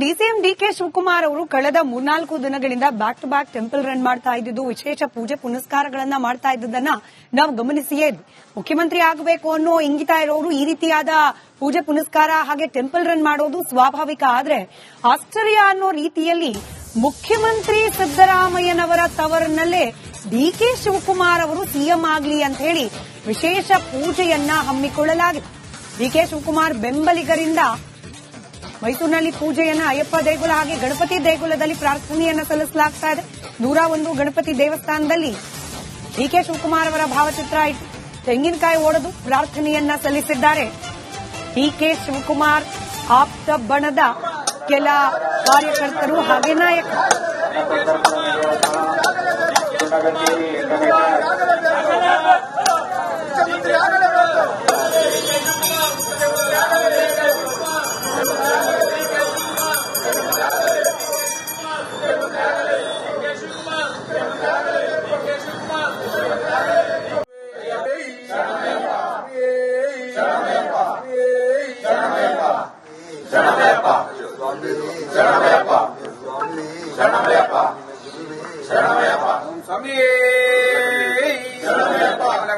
DCM DK Shivakumar ಅವರು ಕಳೆದ 3-4 ದಿನಗಳಿಂದ back to back temple run ಮಾಡ್ತಾ ಇದ್ದಿದ್ದು, ವಿಶೇಷ ಪೂಜೆ ಪುನಸ್ಕಾರಗಳನ್ನ ಮಾಡ್ತಾ ಇದ್ದದನ್ನ ನಾವು ಗಮನಿಸಿಯೇ ಇದ್ವಿ. ಮುಖ್ಯಮಂತ್ರಿ ಆಗಬೇಕು ಅನ್ನೋ ಇಂಗಿತ ಇರೋರು ಈ ರೀತಿಯಾದ ಪೂಜೆ ಪುನಸ್ಕಾರ ಹಾಗೆ ಟೆಂಪಲ್ ರನ್ ಮಾಡೋದು ಸ್ವಾಭಾವಿಕ. ಆದ್ರೆ ಆಶ್ಚರ್ಯ ಅನ್ನೋ ರೀತಿಯಲ್ಲಿ ಮುಖ್ಯಮಂತ್ರಿ ಸಿದ್ದರಾಮಯ್ಯನವರ ತವರಿನಲ್ಲೇ ಡಿಕೆ ಶಿವಕುಮಾರ್ ಅವರು ಸಿಎಂ ಆಗಲಿ ಅಂತ ಹೇಳಿ ವಿಶೇಷ ಪೂಜೆಯನ್ನ ಹಮ್ಮಿಕೊಳ್ಳಲಾಗಿದೆ. ಡಿಕೆ ಶಿವಕುಮಾರ್ ಬೆಂಬಲಿಗರಿಂದ ಮೈಸೂರಿನಲ್ಲಿ ಪೂಜೆಯನ್ನ ಅಯ್ಯಪ್ಪ ದೇಗುಲ ಹಾಗೆ ಗಣಪತಿ ದೇಗುಲದಲ್ಲಿ ಪ್ರಾರ್ಥನೆಯನ್ನ ಸಲ್ಲಿಸಲಾಗ್ತಾ ಇದೆ. 101 ಗಣಪತಿ ದೇವಸ್ಥಾನದಲ್ಲಿ ಡಿಕೆ ಶಿವಕುಮಾರ್ ಅವರ ಭಾವಚಿತ್ರ ಇಟ್ಟು ತೆಂಗಿನಕಾಯಿ ಒಡೆದು ಪ್ರಾರ್ಥನೆಯನ್ನ ಸಲ್ಲಿಸಿದ್ದಾರೆ. ಡಿಕೆ ಶಿವಕುಮಾರ್ ಆಪ್ತ ಬಣದ ಕೆಲ ಕಾರ್ಯಕರ್ತರು ಹಾಗೆ ನಾಯಕರು.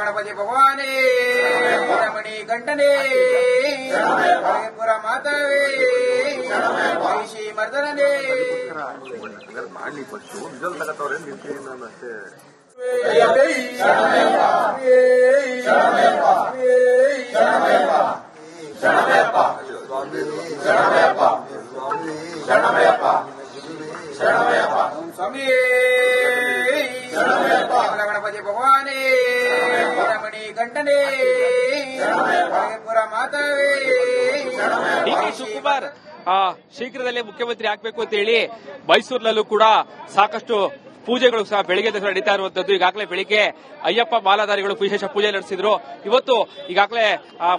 ಗಣಪತಿ ಭಗವಾನೇ ರಮಣಿ ಗಂಟನೆ ಪುರ ಮಾತವೇ ಶ್ರೀ ಮರ್ದನೇ ಮಾಡ್ಲಿಕ್ಕೆ ರಿಸಲ್ಟ್ ತಗತ್ತವ್ರೆ ನಿಂತೀನಿ ನಾನು ಅಷ್ಟೇ. ಸ್ವಾಮಿ ಗಣಪತಿ ಭಗವಾನೇ ರಮಣಿ ಗಂಟನೆ ಪುರ ಮಾತವೇ ಡಿಕೆ ಶಿವಕುಮಾರ್ ಶೀಘ್ರದಲ್ಲೇ ಮುಖ್ಯಮಂತ್ರಿ ಆಗಬೇಕು ಅಂತ ಹೇಳಿ ಮೈಸೂರಿನಲ್ಲೂ ಕೂಡ ಸಾಕಷ್ಟು ಪೂಜೆಗಳು ಸಹ ಬೆಳಗ್ಗೆ ನಡೀತಾ ಇರುವಂತದ್ದು. ಈಗಾಗಲೇ ಬೆಳಿಗ್ಗೆ ಅಯ್ಯಪ್ಪ ಮಾಲಾಧಾರಿಗಳು ವಿಶೇಷ ಪೂಜೆ ನಡೆಸಿದ್ರು. ಇವತ್ತು ಈಗಾಗಲೇ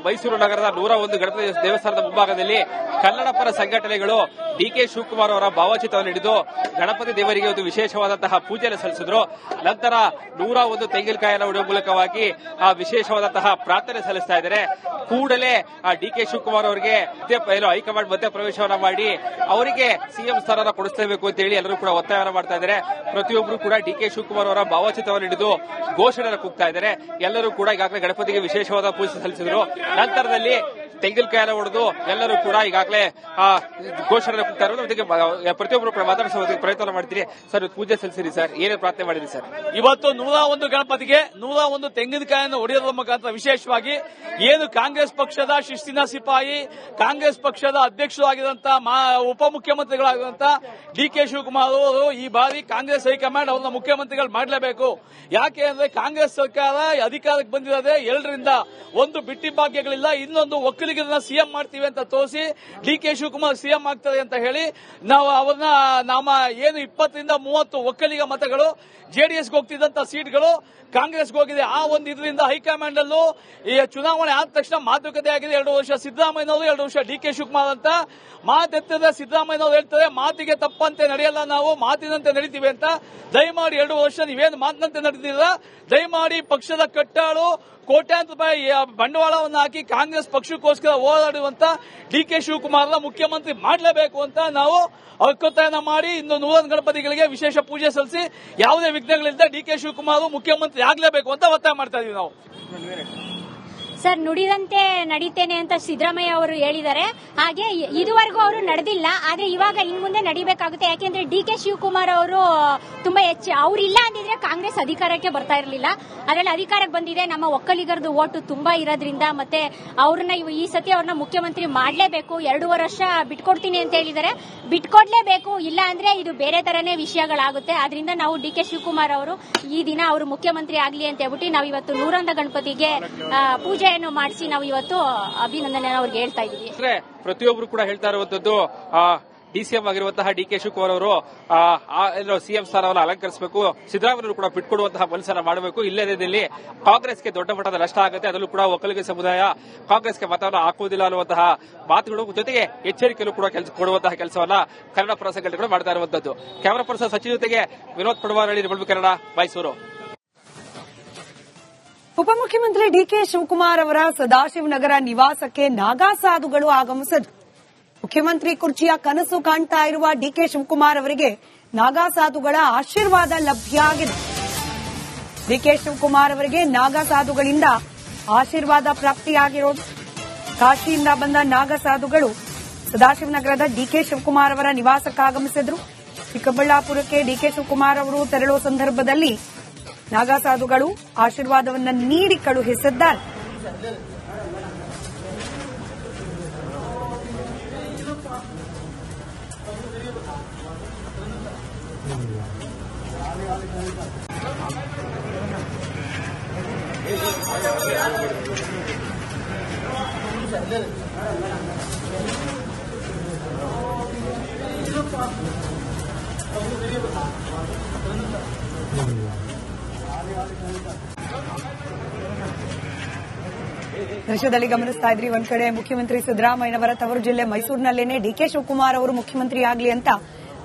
ಮೈಸೂರು ನಗರದ 101 ಗಣಪತಿ ದೇವಸ್ಥಾನದ ಮುಂಭಾಗದಲ್ಲಿ ಕನ್ನಡ ಪರ ಸಂಘಟನೆಗಳು ಡಿಕೆ ಶಿವಕುಮಾರ್ ಅವರ ಭಾವಚಿತ್ರವನ್ನು ಹಿಡಿದು ಗಣಪತಿ ದೇವರಿಗೆ ಒಂದು ವಿಶೇಷವಾದಂತಹ ಪೂಜೆಯನ್ನು ಸಲ್ಲಿಸಿದ್ರು. ನಂತರ 101 ತೆಂಗಿನಕಾಯಿಯನ್ನು ಹೊಡೆಯುವ ಮೂಲಕವಾಗಿ ವಿಶೇಷವಾದಂತಹ ಪ್ರಾರ್ಥನೆ ಸಲ್ಲಿಸ್ತಾ ಇದ್ದಾರೆ. ಕೂಡಲೇ ಡಿಕೆ ಶಿವಕುಮಾರ್ ಅವರಿಗೆ ಹೈಕಮಾಂಡ್ ಮಧ್ಯ ಪ್ರವೇಶವನ್ನ ಮಾಡಿ ಅವರಿಗೆ ಸಿಎಂ ಸ್ಥಾನ ಕೊಡಿಸಲೇಬೇಕು ಅಂತ ಹೇಳಿ ಎಲ್ಲರೂ ಕೂಡ ಒತ್ತಾಯವನ್ನು ಮಾಡ್ತಾ ಇದ್ದಾರೆ. ಪ್ರತಿಯೊಬ್ಬರು ಕೂಡ ಡಿಕೆ ಶಿವಕುಮಾರ್ ಅವರ ಭಾವಚಿತ್ರವನ್ನು ಹಿಡಿದು ಘೋಷಣೆ ಕೂಗ್ತಾ ಇದ್ದಾರೆ. ಎಲ್ಲರೂ ಕೂಡ ಈಗಾಗಲೇ ಗಣಪತಿಗೆ ವಿಶೇಷವಾದ ಪೂಜೆ ಸಲ್ಲಿಸಿದ್ರು. ನಂತರದಲ್ಲಿ ತೆಂಗಿನಕಾಯಿಯನ್ನು ಹೊಡೆದು ಎಲ್ಲರೂ ಕೂಡ ಈಗಾಗಲೇ ಘೋಷಣೆ ಕೂಗ್ತಾ ಇರೋದು. ಜೊತೆಗೆ ಪ್ರತಿಯೊಬ್ಬರು ಕೂಡ ಮಾತಾಡಿಸೋದಕ್ಕೆ ಪ್ರಯತ್ನ ಮಾಡ್ತೀರಿ. ಸರ್, ಪೂಜೆ ಸಲ್ಲಿಸಿರಿ ಸರ್, ಏನೇ ಪ್ರಾರ್ಥನೆ ಮಾಡಿದ್ರಿ ಸರ್? ಇವತ್ತು 101 ಗಣಪತಿಗೆ 101 ತೆಂಗಿನಕಾಯಿಯನ್ನು ಹೊಡೆಯೋದ್ರ ಮುಖಾಂತರ ವಿಶೇಷವಾಗಿ ಏನು ಕಾಂಗ್ರೆಸ್ ಪಕ್ಷದ ಶಿಸ್ತಿನ ಸಿಪಾಯಿ, ಕಾಂಗ್ರೆಸ್ ಪಕ್ಷದ ಅಧ್ಯಕ್ಷರು ಆಗಿರುವಂತಹ ಉಪಮುಖ್ಯಮಂತ್ರಿಗಳಾಗಿರುವಂತಹ ಡಿಕೆ ಶಿವಕುಮಾರ್ ಅವರು ಈ ಬಾರಿ ಕಾಂಗ್ರೆಸ್ ಹೈಕಮಾಂಡ್ ಅವ್ರನ್ನ ಮುಖ್ಯಮಂತ್ರಿಗಳು ಮಾಡಲೇಬೇಕು. ಯಾಕೆ ಅಂದ್ರೆ ಕಾಂಗ್ರೆಸ್ ಸರ್ಕಾರ ಅಧಿಕಾರಕ್ಕೆ ಬಂದಿರೋದೇ 2ರಿಂದ 1 ಬಿಟ್ಟಿ ಭಾಗ್ಯಗಳಿಲ್ಲ, ಇನ್ನೊಂದು ಒಕ್ಕಲಿಗರನ್ನ ಸಿಎಂ ಮಾಡ್ತೀವಿ ಅಂತ ತೋರಿಸಿ ಡಿಕೆ ಶಿವಕುಮಾರ್ ಸಿಎಂ ಆಗ್ತಾರೆ ಅಂತ ಹೇಳಿ ನಾವು ಅವ್ರನ್ನ ನಮ್ಮ ಏನು 20ರಿಂದ 30 ಒಕ್ಕಲಿಗ ಮತಗಳು ಜೆಡಿಎಸ್ಗೆ ಹೋಗ್ತಿದ್ದಂತ ಸೀಟ್ಗಳು ಕಾಂಗ್ರೆಸ್ಗೆ ಹೋಗಿದೆ. ಆ ಒಂದು ಇದರಿಂದ ಹೈಕಮಾಂಡ್ ಅಲ್ಲೂ ಈ ಚುನಾವಣೆ ಆದ ತಕ್ಷಣ ಮಾತುಕತೆ ಆಗಿದೆ. 2 ವರ್ಷ ಸಿದ್ದರಾಮಯ್ಯನವರು, 2 ವರ್ಷ ಡಿಕೆ ಶಿವಕುಮಾರ್ ಅಂತ ಮಾತೆತ್ತಿದ್ರೆ ಸಿದ್ದರಾಮಯ್ಯನವರು ಹೇಳ್ತಾರೆ ಮಾತಿಗೆ ತಪ್ಪಂತೆ ನಡೆಯಲ್ಲ, ನಾವು ಮಾತಿನಂತೆ ನಡೀತೀವಿ ಅಂತ. ದಯಮಾಡಿ 2 ವರ್ಷ ನೀವೇನು ಮಾತಿನಂತೆ ನಡೆದಿಲ್ಲ, ದಯಮಾಡಿ ಪಕ್ಷದ ಕಟ್ಟಾಳು ಕೋಟ್ಯಾಂತರ ರೂಪಾಯಿ ಬಂಡವಾಳವನ್ನು ಹಾಕಿ ಕಾಂಗ್ರೆಸ್ ಪಕ್ಷಕ್ಕೋಸ್ಕರ ಹೋರಾಡುವಂತ ಡಿಕೆ ಶಿವಕುಮಾರ್ನ ಮುಖ್ಯಮಂತ್ರಿ ಮಾಡಲೇಬೇಕು ಅಂತ ನಾವು ಒಕ್ಕೂಟನ ಮಾಡಿ ಇನ್ನು 101 ಗಣಪತಿಗಳಿಗೆ ವಿಶೇಷ ಪೂಜೆ ಸಲ್ಲಿಸಿ ಯಾವುದೇ ವಿಘ್ನಗಳಿಂದ ಡಿಕೆ ಶಿವಕುಮಾರ್ ಮುಖ್ಯಮಂತ್ರಿ ಆಗಲೇಬೇಕು ಅಂತ ಒತ್ತಾಯ ಮಾಡ್ತಾ ಇದೀವಿ ನಾವು. ಸರ್, ನುಡಿದಂತೆ ನಡೀತೇನೆ ಅಂತ ಸಿದ್ದರಾಮಯ್ಯ ಅವರು ಹೇಳಿದ್ದಾರೆ. ಹಾಗೆ ಇದುವರೆಗೂ ಅವರು ನಡೆದಿಲ್ಲ, ಆದ್ರೆ ಇವಾಗ ಇನ್ ಮುಂದೆ ನಡಿಬೇಕಾಗುತ್ತೆ. ಯಾಕೆಂದ್ರೆ ಡಿಕೆ ಶಿವಕುಮಾರ್ ಅವರು ತುಂಬಾ ಹೆಚ್ಚು ಅವರಿಲ್ಲ ಅಂದಿದ್ರೆ ಕಾಂಗ್ರೆಸ್ ಅಧಿಕಾರಕ್ಕೆ ಬರ್ತಾ ಇರಲಿಲ್ಲ. ಅದರಲ್ಲಿ ಅಧಿಕಾರಕ್ಕೆ ಬಂದಿದೆ. ನಮ್ಮ ಒಕ್ಕಲಿಗರದು ಓಟು ತುಂಬಾ ಇರೋದ್ರಿಂದ ಮತ್ತೆ ಅವ್ರನ್ನ ಈ ಸತಿ ಅವ್ರನ್ನ ಮುಖ್ಯಮಂತ್ರಿ ಮಾಡಲೇಬೇಕು. 2.5 ವರ್ಷ ಬಿಟ್ಕೊಡ್ತೀನಿ ಅಂತ ಹೇಳಿದ್ದಾರೆ, ಬಿಟ್ಕೊಡ್ಲೇಬೇಕು. ಇಲ್ಲ ಅಂದ್ರೆ ಇದು ಬೇರೆ ತರನೇ ವಿಷಯಗಳಾಗುತ್ತೆ. ಆದ್ರಿಂದ ನಾವು ಡಿಕೆ ಶಿವಕುಮಾರ್ ಅವರು ಈ ದಿನ ಅವರು ಮುಖ್ಯಮಂತ್ರಿ ಆಗ್ಲಿ ಅಂತ ಹೇಳ್ಬಿಟ್ಟು ನಾವು ಇವತ್ತು 101 ಗಣಪತಿಗೆ ಪೂಜೆ ಮಾಡಿಸಿ ನಾವು ಇವತ್ತು ಅಭಿನಂದನೆ ಅವ್ರಿಗೆ ಹೇಳ್ತಾ ಇದೀವಿ. ಪ್ರತಿಯೊಬ್ಬರು ಕೂಡ ಹೇಳ್ತಾ ಇರುವಂತದ್ದು ಡಿಸಿಎಂ ಆಗಿರುವಂತಹ ಡಿಕೆ ಶಿವಕುಮಾರ್ ಅವರು ಸಿಎಂ ಸ್ಥಾನವನ್ನು ಅಲಂಕರಿಸಬೇಕು, ಸಿದ್ದರಾಮಯ್ಯರು ಕೂಡ ಬಿಟ್ಕೊಡುವಂತಹ ಮನಸ್ಸನ್ನು ಮಾಡಬೇಕು. ಇಲ್ಲದಲ್ಲಿ ಕಾಂಗ್ರೆಸ್ಗೆ ದೊಡ್ಡ ಮಟ್ಟದ ನಷ್ಟ ಆಗುತ್ತೆ, ಅದರಲ್ಲೂ ಕೂಡ ಒಕ್ಕಲಿಗ ಸಮುದಾಯ ಕಾಂಗ್ರೆಸ್ಗೆ ಮತವನ್ನು ಹಾಕುವುದಿಲ್ಲ ಅನ್ನುವಂತಹ ಮಾತುಗಳು, ಜೊತೆಗೆ ಎಚ್ಚರಿಕೆಯಲ್ಲೂ ಕೂಡ ಕೊಡುವಂತಹ ಕೆಲಸವನ್ನ ಕನ್ನಡ ಪರ ಸಂಘಟನೆಗಳು ಮಾಡ್ತಾ ಇರುವಂತದ್ದು. ಕ್ಯಾಮರಾ ಪರ್ಸನ್ ಸಚಿನ್ ಜೊತೆಗೆ ವಿನೋದ್ ಪಡವಾರಳ್ಳಿ, ರಿಪಬ್ಲಿಕ್ ಕನ್ನಡ, ಮೈಸೂರು. ಉಪಮುಖ್ಯಮಂತ್ರಿ ಡಿಕೆ ಶಿವಕುಮಾರ್ ಅವರ ಸದಾಶಿವನಗರ ನಿವಾಸಕ್ಕೆ ನಾಗಾ ಸಾಧುಗಳು ಆಗಮಿಸಿದರು. ಮುಖ್ಯಮಂತ್ರಿ ಕುರ್ಚಿಯ ಕನಸು ಕಾಣ್ತಾ ಇರುವ ಡಿಕೆ ಶಿವಕುಮಾರ್ ಅವರಿಗೆ ನಾಗಾ ಸಾಧುಗಳ ಆಶೀರ್ವಾದ ಲಭ್ಯ ಆಗಿದೆ. ಡಿಕೆ ಶಿವಕುಮಾರ್ ಅವರಿಗೆ ನಾಗಾ ಸಾಧುಗಳಿಂದ ಆಶೀರ್ವಾದ ಪ್ರಾಪ್ತಿಯಾಗಿರೋದು. ಕಾಶಿಯಿಂದ ಬಂದ ನಾಗಾ ಸಾಧುಗಳು ಸದಾಶಿವನಗರದ ಡಿಕೆ ಶಿವಕುಮಾರ್ ಅವರ ನಿವಾಸಕ್ಕಾಗಮಿಸಿದ್ರು. ಚಿಕ್ಕಬಳ್ಳಾಪುರಕ್ಕೆ ಡಿಕೆ ಶಿವಕುಮಾರ್ ಅವರು ತೆರಳುವ ಸಂದರ್ಭದಲ್ಲಿ ನಾಗಾ ಸಾಧುಗಳು ಆಶೀರ್ವಾದವನ್ನು ನೀಡಿ ಕಳುಹಿಸಿದ್ದಾರೆ. ದೃಶ್ಯದಲ್ಲಿ ಗಮನಿಸ್ತಾ ಇದ್ರಿ, ಒಂದ್ ಕಡೆ ಮುಖ್ಯಮಂತ್ರಿ ಸಿದ್ದರಾಮಯ್ಯನವರ ತವರು ಜಿಲ್ಲೆ ಮೈಸೂರಿನಲ್ಲೇನೆ ಡಿಕೆ ಶಿವಕುಮಾರ್ ಅವರು ಮುಖ್ಯಮಂತ್ರಿ ಆಗಲಿ ಅಂತ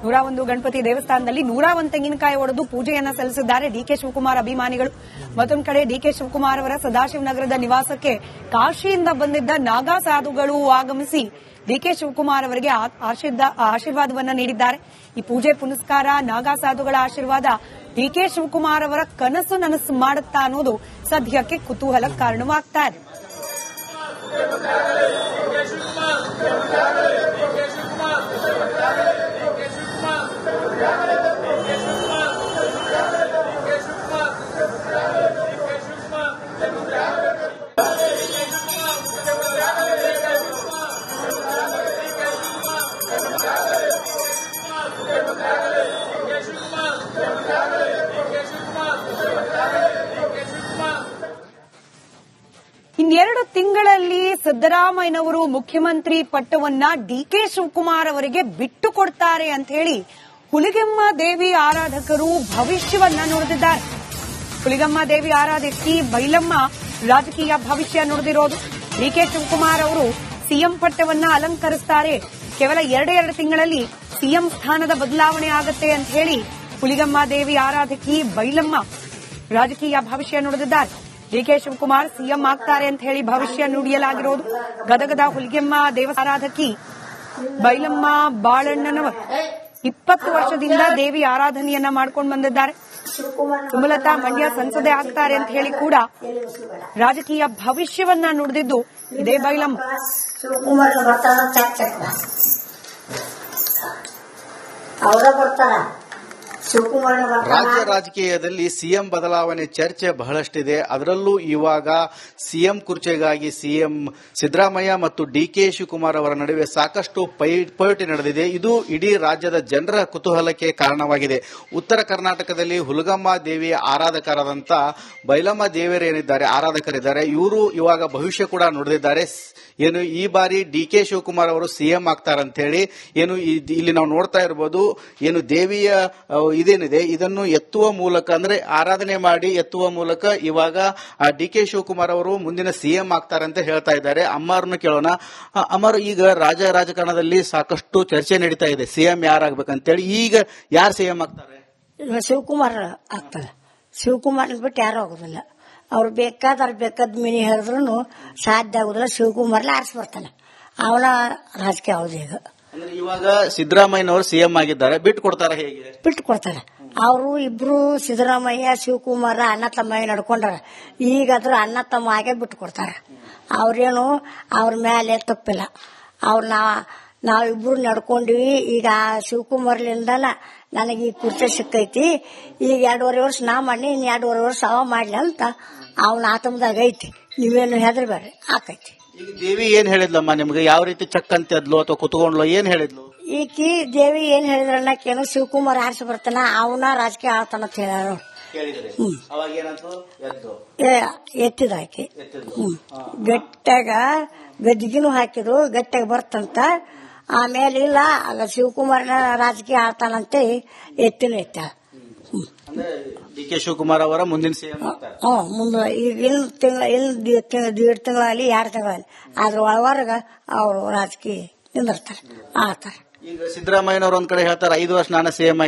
101 ಗಣಪತಿ ದೇವಸ್ಥಾನದಲ್ಲಿ 101 ತೆಂಗಿನಕಾಯಿ ಒಡೆದು ಪೂಜೆಯನ್ನ ಸಲ್ಲಿಸಿದ್ದಾರೆ ಡಿಕೆ ಶಿವಕುಮಾರ್ ಅಭಿಮಾನಿಗಳು. ಮತ್ತೊಂದು ಕಡೆ ಡಿಕೆ ಶಿವಕುಮಾರ್ ಅವರ ಸದಾಶಿವನಗರದ ನಿವಾಸಕ್ಕೆ ಕಾಶಿಯಿಂದ ಬಂದಿದ್ದ ನಾಗಾ ಸಾಧುಗಳು ಆಗಮಿಸಿ ಡಿಕೆ ಶಿವಕುಮಾರ್ ಅವರಿಗೆ ಆಶೀರ್ವಾದವನ್ನ ನೀಡಿದ್ದಾರೆ. ಈ ಪೂಜೆ ಪುನಸ್ಕಾರ, ನಾಗಾ ಸಾಧುಗಳ ಆಶೀರ್ವಾದ ಡಿಕೆ ಶಿವಕುಮಾರ್ ಅವರ ಕನಸು ನನಸು ಮಾಡುತ್ತಾ ಅನ್ನೋದು ಸದ್ಯಕ್ಕೆ ಕುತೂಹಲಕ್ಕೆ ಕಾರಣವಾಗ್ತಾ ಇದೆ. ಇನ್ನೆರಡು ತಿಂಗಳಲ್ಲಿ ಸಿದ್ದರಾಮಯ್ಯನವರು ಮುಖ್ಯಮಂತ್ರಿ ಪಟ್ಟವನ್ನ ಡಿಕೆ ಶಿವಕುಮಾರ್ ಅವರಿಗೆ ಬಿಟ್ಟು ಕೊಡ್ತಾರೆ ಅಂತ ಹೇಳಿ ಹುಲಿಗೆಮ್ಮ ದೇವಿ ಆರಾಧಕರು ಭವಿಷ್ಯವನ್ನ ನುಡಿದಿದ್ದಾರೆ. ಹುಲಿಗೆಮ್ಮ ದೇವಿ ಆರಾಧಕಿ ಬೈಲಮ್ಮ ರಾಜಕೀಯ ಭವಿಷ್ಯ ನುಡಿದಿರೋದು. ಡಿಕೆ ಶಿವಕುಮಾರ್ ಅವರು ಸಿಎಂ ಪಟ್ಟವನ್ನ ಅಲಂಕರಿಸುತ್ತಾರೆ, ಕೇವಲ 2 ತಿಂಗಳಲ್ಲಿ ಸಿಎಂ ಸ್ಥಾನದ ಬದಲಾವಣೆ ಆಗತ್ತೆ ಅಂತ ಹೇಳಿ ಹುಲಿಗೆಮ್ಮ ದೇವಿ ಆರಾಧಕಿ ಬೈಲಮ್ಮ ರಾಜಕೀಯ ಭವಿಷ್ಯ ನುಡಿದಿದ್ದಾರೆ. ಡಿಕೆ ಶಿವಕುಮಾರ್ ಸಿಎಂ ಆಗ್ತಾರೆ ಅಂತ ಹೇಳಿ ಭವಿಷ್ಯ ನುಡಿಯಲಾಗಿರೋದು. ಗದಗದ ಹುಲಿಗೆಮ್ಮ ದೇವಸಾರಾಧಕಿ ಬೈಲಮ್ಮ ಬಾಳಣ್ಣನವರು 20 ವರ್ಷದಿಂದ ದೇವಿ ಆರಾಧನೆಯನ್ನ ಮಾಡ್ಕೊಂಡು ಬಂದಿದ್ದಾರೆ. ಸುಮಲತಾ ಮಂಡ್ಯ ಸಂಸದೆ ಆಗ್ತಾರೆ ಅಂತ ಹೇಳಿ ಕೂಡ ರಾಜಕೀಯ ಭವಿಷ್ಯವನ್ನ ನುಡಿದಿದ್ದು ಇದೇ ಬೈಲಮ್ಮ. ರಾಜ್ಯ ರಾಜಕೀಯದಲ್ಲಿ ಸಿಎಂ ಬದಲಾವಣೆ ಚರ್ಚೆ ಬಹಳಷ್ಟಿದೆ. ಅದರಲ್ಲೂ ಇವಾಗ ಸಿಎಂ ಕುರ್ಚಿಗಾಗಿ ಸಿಎಂ ಸಿದ್ದರಾಮಯ್ಯ ಮತ್ತು ಡಿಕೆ ಶಿವಕುಮಾರ್ ಅವರ ನಡುವೆ ಸಾಕಷ್ಟು ಪೈಪೋಟಿ ನಡೆದಿದೆ. ಇದು ಇಡೀ ರಾಜ್ಯದ ಜನರ ಕುತೂಹಲಕ್ಕೆ ಕಾರಣವಾಗಿದೆ. ಉತ್ತರ ಕರ್ನಾಟಕದಲ್ಲಿ ಹುಲಿಗೆಮ್ಮ ದೇವಿಯ ಆರಾಧಕರಾದಂಥ ಬೈಲಮ್ಮ ದೇವಿಯರೇನಿದ್ದಾರೆ, ಆರಾಧಕರಿದ್ದಾರೆ, ಇವರು ಇವಾಗ ಭವಿಷ್ಯ ಕೂಡ ನುಡಿದಿದ್ದಾರೆ. ಏನು ಈ ಬಾರಿ ಡಿಕೆ ಶಿವಕುಮಾರ್ ಅವರು ಸಿಎಂ ಆಗ್ತಾರಂತ ಹೇಳಿ ಏನು ಇಲ್ಲಿ ನಾವು ನೋಡ್ತಾ ಇರಬಹುದು. ಏನು ದೇವಿಯ ಇದೇನಿದೆ ಇದನ್ನು ಎತ್ತುವ ಮೂಲಕ, ಅಂದ್ರೆ ಆರಾಧನೆ ಮಾಡಿ ಎತ್ತುವ ಮೂಲಕ ಇವಾಗ ಡಿಕೆ ಶಿವಕುಮಾರ್ ಅವರು ಮುಂದಿನ ಸಿಎಂ ಆಗ್ತಾರಂತ ಹೇಳ್ತಾ ಇದ್ದಾರೆ. ಅಮ್ಮಾರನ್ನು ಕೇಳೋಣ. ಅಮ್ಮಾರು, ಈಗ ರಾಜಕಾರಣದಲ್ಲಿ ಸಾಕಷ್ಟು ಚರ್ಚೆ ನಡೀತಾ ಇದೆ ಸಿಎಂ ಯಾರಾಗಬೇಕಂತೇಳಿ. ಈಗ ಯಾರು ಸಿಎಂ ಆಗ್ತಾರೆ? ಶಿವಕುಮಾರ್ ಆಗ್ತಾರೆ. ಶಿವಕುಮಾರ್ ಬಿಟ್ಟು ಯಾರು ಆಗೋದಿಲ್ಲ. ಅವ್ರು ಬೇಕಾದ ಮಿನಿ ಹೇಳಿದ್ರು ಸಾಧ್ಯ ಆಗುದಿಲ್ಲ. ಶಿವಕುಮಾರ್ಲೆ ಆರಿಸಿ ಬರ್ತಾನೆ, ಅವನ ರಾಜಕೀಯ ಹೌದು. ಈಗ ಇವಾಗ ಸಿದ್ದರಾಮಯ್ಯನವರು ಸಿಎಂ ಆಗಿದ್ದಾರೆ, ಬಿಟ್ಟು ಕೊಡ್ತಾರ? ಹೇಗೆ ಬಿಟ್ಟು ಕೊಡ್ತಾರೆ? ಅವರು ಇಬ್ರು ಸಿದ್ದರಾಮಯ್ಯ ಶಿವಕುಮಾರ ಅಣ್ಣ ತಮ್ಮ ನಡ್ಕೊಂಡಾರ. ಈಗಾದ್ರೂ ಅಣ್ಣ ತಮ್ಮ ಆಗೇ ಬಿಟ್ಟು ಕೊಡ್ತಾರ. ಅವ್ರೇನು ಅವ್ರ ಮೇಲೆ ತಪ್ಪಿಲ್ಲ. ನಾವಿಬ್ರು ನಡ್ಕೊಂಡಿವಿ. ಈಗ ಶಿವಕುಮಾರ್ಲಿಂದನ ನನಗೆ ಈ ಕುರ್ಚಿ ಸಿಕ್ಕೈತಿ. ಈಗ 2.5 ವರ್ಷ ನಾ ಮಾಡಿ, ಇನ್ನು 2.5 ವರ್ಷ ಅವ ಮಾಡ್ಲಿ ಅಂತ ಅವನ ಆತಮದಾಗ ಐತಿ. ನೀವೇನು ಹೆದರ್ಬೇಡ್ರಿ, ಆಕೈತಿ. ಈಗ ದೇವಿ ಏನ್ ಹೇಳಿದ್ಲಮ್ಮ ನಿಮ್ಗೆ? ಯಾವ ರೀತಿ ಚಕ್ ಅಂತಿದ್ಲು ಅಥವಾ ಕುತ್ಕೊಂಡ್ಲು? ಏನ್ ಹೇಳಿದ್ಲು? ಈಕಿ ದೇವಿ ಏನ್ ಹೇಳಿದ್ರನ್ನಕೇನು ಶಿವಕುಮಾರ್ ಆರಿಸಿ ಬರ್ತಾನ, ಅವನ ರಾಜಕೀಯ ಆಳ್ತಾನ ಅಂತ ಹೇಳ್ಯಾರ. ಎತ್ತಿದ ಆಕಿ ಗಟ್ಟಾಗ ಗದ್ದಿಗಿನೂ ಹಾಕಿದ್ರು, ಗಟ್ಟಾಗ ಬರ್ತಂತ. ಆಮೇಲೆ ಇಲ್ಲ ಶಿವಕುಮಾರ್ನ ರಾಜಕೀಯ ಆಳ್ತಾನಂತೆ ಎತ್ತಿನ ಎತ್ತ. ಡಿಕೆ ಶಿವಕುಮಾರ್ ಅವರ ಮುಂದಿನ ಸಿಎಂ ಮುಂದೆ ಈಗ ದೀಡ್ ತಿಂಗಳಲ್ಲಿ 2 ತಿಂಗಳಲ್ಲಿ ಅದ್ರ ಒಳವರೆಗ ಅವರು ರಾಜಕೀಯ ನಿಂದಿರ್ತಾರೆ, ಆಳ್ತಾರೆ. ಈಗ ಸಿದ್ದರಾಮಯ್ಯನವರು ಒಂದ್ ಕಡೆ ಹೇಳ್ತಾರೆ 5 ವರ್ಷ ನಾನು ಸಿಎಂ